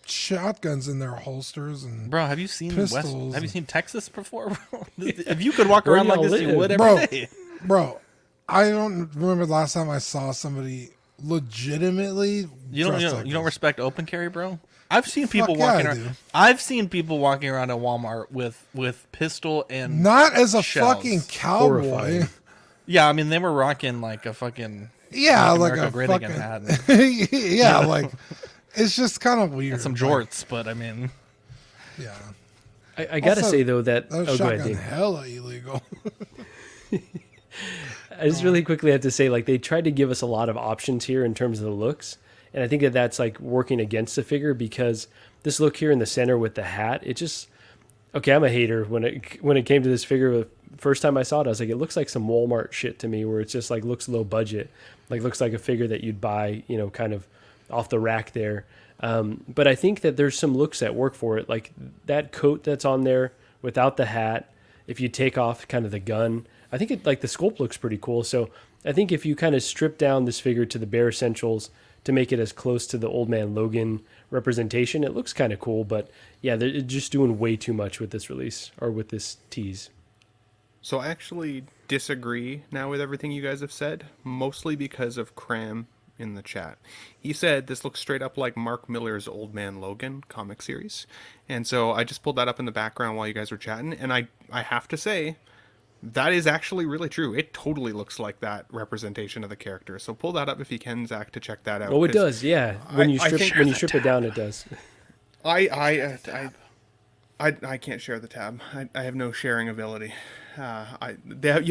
shotguns in their holsters and Bro, have you seen pistols. Have you seen Texas before? Bro? If you could walk Where around like y'all this, you live? would Bro. every day. Bro, I don't remember the last time I saw somebody legitimately. You don't dressed like you don't this. respect open carry, bro? I've seen people Fuck yeah, walking I around. do. I've seen people walking around at Walmart with pistol and Not as a shells. fucking cowboy. Horrifying. Yeah, I mean they were rocking like a fucking Yeah, Make like America a Great fucking. Again hat Yeah, like it's just kind of weird. and some like, jorts, but I mean yeah, I gotta Also, say, though, that... that was Oh, go ahead, shotgun Dave. hella illegal. I just really quickly have to say, like, they tried to give us a lot of options here in terms of the looks, and I think that that's like working against the figure because this look here in the center with the hat, it just... Okay, I'm a hater. When it came to this figure, the first time I saw it, I was like, it looks like some Walmart shit to me, where it's just like looks low budget, like looks like a figure that you'd buy, you know, kind of off the rack there. But I think that there's some looks that work for it, like that coat that's on there without the hat. If you take off kind of the gun, I think it like the sculpt looks pretty cool. So I think if you kind of strip down this figure to the bare essentials to make it as close to the Old Man Logan representation, it looks kind of cool. But yeah, they're just doing way too much with this release or with this tease. So I actually disagree now with everything you guys have said, mostly because of Cram in the chat. He said this looks straight up like Mark Miller's Old Man Logan comic series. And so I just pulled that up in the background while you guys were chatting, and I have to say, that is actually really true. It totally looks like that representation of the character. So pull that up if you can, Zach, to check that out. Oh, it 'cause does, yeah. When you I strip think- when you strip it down, it does. I can't share the tab. I have no sharing ability. You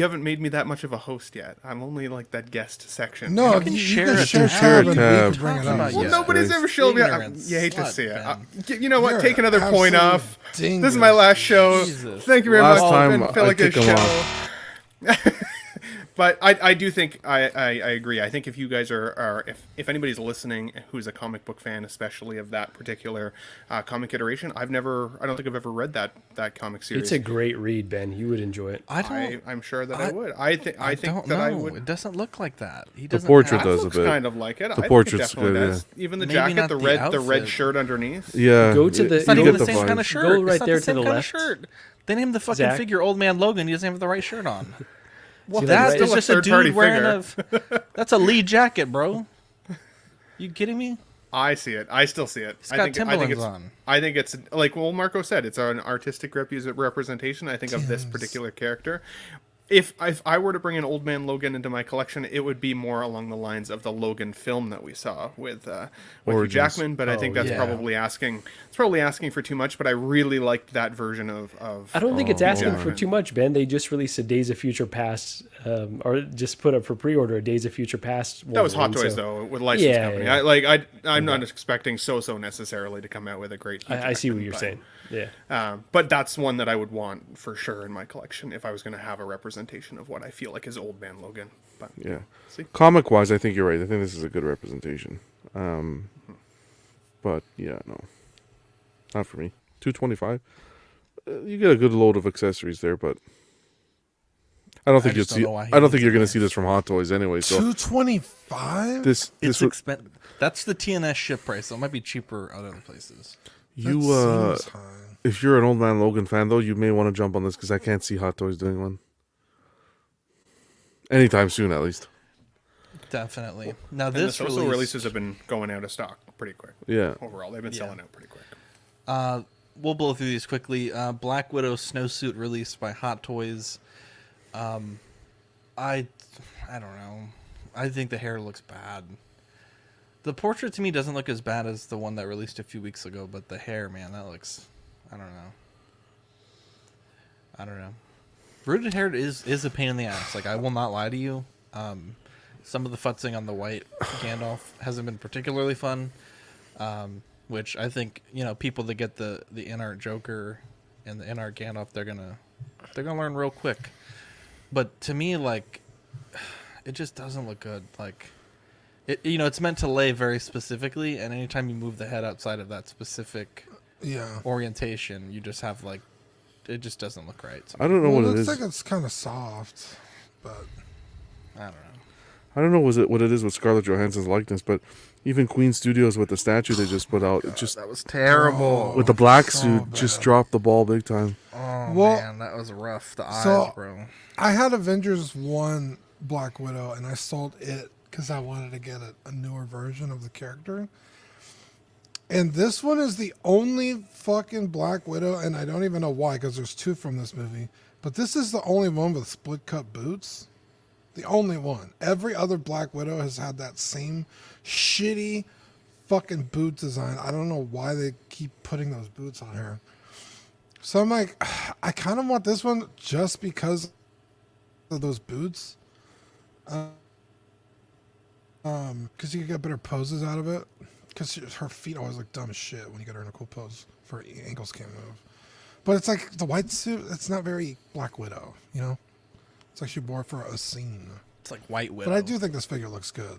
haven't made me that much of a host yet. I'm only like that guest section. No, can you share can a share tab. tab and we Tab. can bring it Talking up. about Well, Yeah. nobody's ever shown me. Ignorant You hate to slut, see it. Ben. You know what? You're Take another point absolute off. dingus. This is my last show. Jesus. Thank you very Last much. time I feel like I a kick 'em show. But I do think I agree. I think if you guys are if anybody's listening who's a comic book fan, especially of that particular comic iteration, I don't think I've ever read that comic series. It's a great read, Ben. You would enjoy it. I'm sure that I would. I think don't that know. I would. It doesn't look like that. He doesn't portrait have- does a Looks bit. kind of like it. I think it portrait's definitely good, does. Even the Maybe jacket, not the the red outfit. shirt underneath. Yeah, Go to the- It's not you even get the the same kind vibe. of shirt. Go right It's not there the to same the kind left. of shirt. They named the fucking Zach? figure Old Man Logan. He doesn't have the right shirt on. Well, That still is just a third-party dude wearing figure. that's a Lee jacket, bro. You kidding me? I see it. I still see it. He's got Timberlands it's, on. I think it's like Marco said. It's an artistic representation. I think of this particular character. If I were to bring an Old Man Logan into my collection, it would be more along the lines of the Logan film that we saw with Hugh Origins. Jackman. But I think that's yeah. probably asking. It's probably asking for too much. But I really liked that version of I don't think it's asking Jackman. for too much, Ben. They just released a Days of Future Past, or just put up for pre-order a Days of Future Past. That was Hot Wolverine, Toys so though, with licensed Yeah, company. yeah. I'm not expecting so necessarily to come out with a great. Hugh I see what Jackman, you're but- saying. Yeah. But that's one that I would want for sure in my collection if I was going to have a representation of what I feel like is Old Man Logan. But Yeah. see, Comic wise, I think you're right. I think this is a good representation. But yeah, no, not for me. $225. You get a good load of accessories there, but I don't think you'll just don't see. know why he I don't needs think you're a going to knife. see this from Hot Toys anyway. So 225. this It's would- expensive. That's the TNS ship price, so it might be cheaper at other places. you That seems high. if you're an Old Man Logan fan though, you may want to jump on this because I can't see Hot Toys doing one anytime soon, at least. Definitely. Now And the this social released, releases have been going out of stock pretty quick. Yeah. Overall, they've been Yeah. selling out pretty quick. We'll blow through these quickly. Black Widow snowsuit released by Hot Toys. I don't know. I think the hair looks bad. The portrait to me doesn't look as bad as the one that released a few weeks ago, but the hair, man, that looks. I don't know. Rooted hair is a pain in the ass. Like, I will not lie to you. Some of the futzing on the white Gandalf hasn't been particularly fun. Which I think, people that get the in-art Joker and the in-art Gandalf, they're gonna learn real quick. But to me, like, it just doesn't look good. Like, it's meant to lay very specifically, and anytime you move the head outside of that specific orientation, you just have, like, it just doesn't look right. I don't know Well, what it it is. looks like it's kind of soft, but I don't know. I don't know what it is with Scarlett Johansson's likeness, but even Queen Studios with the statue they just put out, it just That was terrible. with the black so suit just bad. dropped the ball big time. Oh, Well, man, that was rough. The eyes, so- bro. I had Avengers 1 Black Widow, and I sold it because I wanted to get a newer version of the character. And this one is the only fucking Black Widow, and I don't even know why, because there's two from this movie. But this is the only one with split cut boots. The only one. Every other Black Widow has had that same shitty fucking boot design. I don't know why they keep putting those boots on her. So I'm like, I kind of want this one just because of those boots. Because you can get better poses out of it. Because her feet always look dumb as shit when you get her in a cool pose. For ankles can't move. But it's like the white suit, it's not very Black Widow, It's like she wore it for a scene. It's like White Widow. But I do think this figure looks good.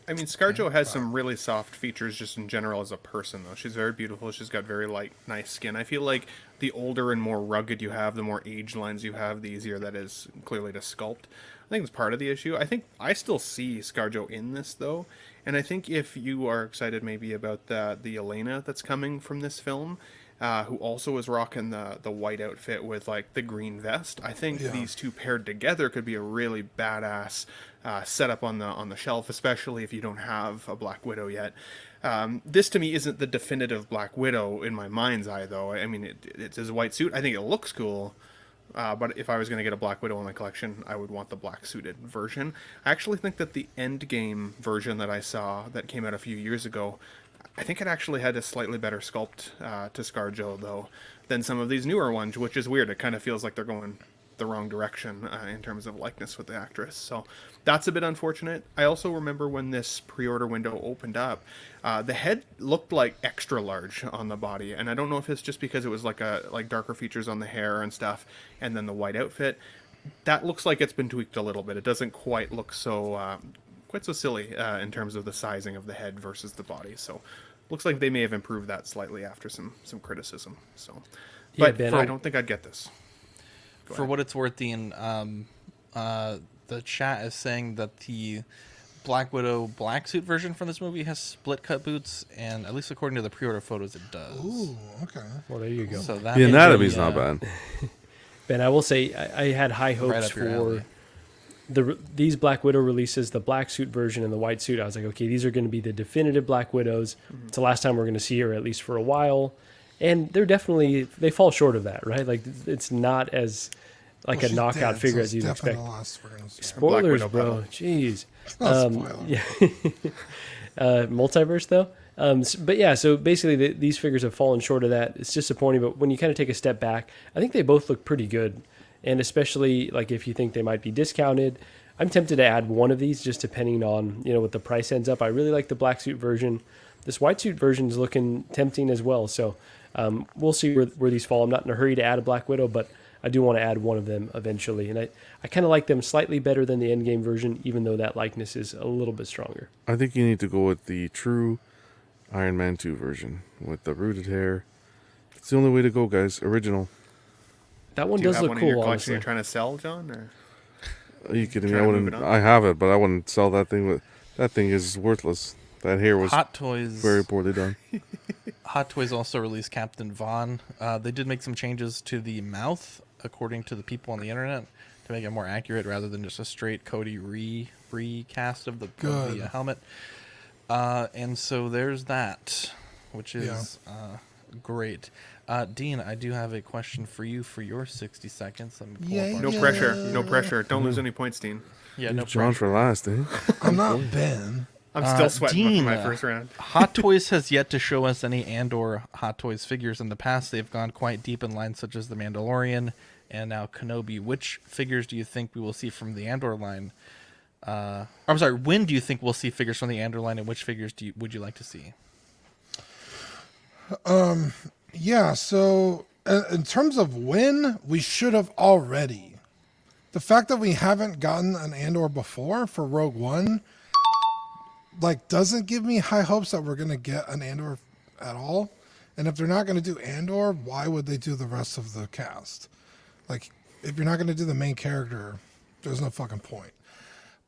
I mean, ScarJo has some really soft features just in general as a person, though. She's very beautiful. She's got very light, nice skin. I feel like the older and more rugged you have, the more age lines you have, the easier that is clearly to sculpt. I think it's part of the issue. I think I still see ScarJo in this, though. And I think if you are excited maybe about the Elena that's coming from this film, who also is rocking the white outfit with like the green vest, I think these two paired together could be a really badass setup on the shelf, especially if you don't have a Black Widow yet. This to me isn't the definitive Black Widow in my mind's eye, though. I mean, it's his white suit. I think it looks cool. But if I was going to get a Black Widow in my collection, I would want the black suited version. I actually think that the Endgame version that I saw that came out a few years ago, I think it actually had a slightly better sculpt to ScarJo, though, than some of these newer ones, which is weird. It kind of feels like they're going the wrong direction in terms of likeness with the actress. So that's a bit unfortunate. I also remember when this pre-order window opened up, the head looked like extra large on the body, and I don't know if it's just because it was like darker features on the hair and stuff, and then the white outfit. That looks like it's been tweaked a little bit. It doesn't quite look so quite so silly in terms of the sizing of the head versus the body. So looks like they may have improved that slightly after some criticism. So, Yeah, but Ben, I don't think I'd get this. For what it's worth, Ian, the chat is saying that the Black Widow black suit version from this movie has split cut boots, and at least according to the pre-order photos, it does. Ooh, okay. Well, there you go. So that The may anatomy's be, not bad. Ben, I will say I had high hopes up your alley. for these Black Widow releases, the black suit version and the white suit. I was like, okay, these are going to be the definitive Black Widows. It's the last time we're going to see her, at least for a while. And they fall short of that, right? Like, it's not as like Well, a she's knockout dead, figure so as you'd it's definitely expect. the last we're gonna see. Spoilers, Widow bro. battle. Jeez. Spoiler. Yeah. Multiverse, though. But yeah, so basically these figures have fallen short of that. It's disappointing, but when you kind of take a step back, I think they both look pretty good. And especially like if you think they might be discounted, I'm tempted to add one of these just depending on, what the price ends up. I really like the black suit version. This white suit version is looking tempting as well. So we'll see where these fall. I'm not in a hurry to add a Black Widow, but I do want to add one of them eventually. And I kind of like them slightly better than the Endgame version, even though that likeness is a little bit stronger. I think you need to go with the true Iron Man 2 version with the rooted hair. It's the only way to go, guys. Original. That one Do you does have look one in your cool, collection honestly. you're trying to sell, John? Or? Are you kidding me? Trying I to move wouldn't. it on? I have it, but I wouldn't sell that thing. That thing is worthless. That hair was Hot Toys. very poorly done. Hot Toys also released Captain Vaughn. They did make some changes to the mouth, according to the people on the internet, to make it more accurate rather than just a straight Cody Ree pre-cast of the Good. helmet. And so there's that, which is great. Dean, I do have a question for you for your 60 seconds. Let me pull up our No Yeah. pressure. No pressure. Don't lose any points, Dean. Yeah, no John pressure. for last, eh? I'm not Ben. I'm still sweating Dean, from my first round. Hot Toys has yet to show us any Andor Hot Toys figures. In the past, they've gone quite deep in lines such as the Mandalorian and now Kenobi. Which figures do you think we will see from the Andor line? I'm sorry, when do you think we'll see figures from the Andor line, and which figures would you like to see? Yeah, so in terms of when, we should have already. The fact that we haven't gotten an Andor before for Rogue One, like, doesn't give me high hopes that we're going to get an Andor at all. And if they're not going to do Andor, why would they do the rest of the cast? Like, if you're not going to do the main character, there's no fucking point.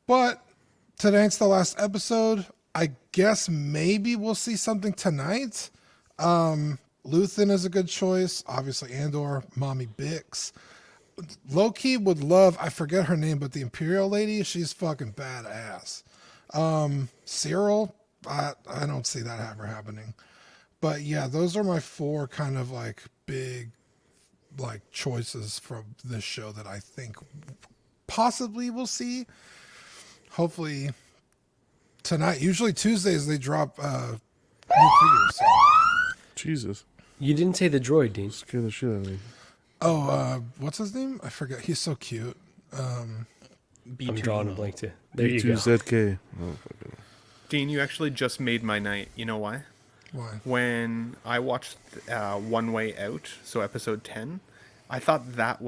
But tonight's the last episode. I guess maybe we'll see something tonight. Luthen is a good choice. Obviously, Andor, Mommy Bix. Low-key would love, I forget her name, but the Imperial lady, she's fucking badass. Cyril, I don't see that ever happening. But yeah, those are my 4 kind of like big like choices from this show that I think possibly we'll see. Hopefully tonight. Usually Tuesdays they drop new figures. So. Jesus. You didn't say the droid, Dean. Scare the shit out of me. Oh, what's his name? I forget. He's so cute. I'm B2. drawing a blank too. There you go. B2ZK. Oh, fucking. Dean, you actually just made my night. You know why? Why? When I watched One Way Out, so episode 10, I thought that was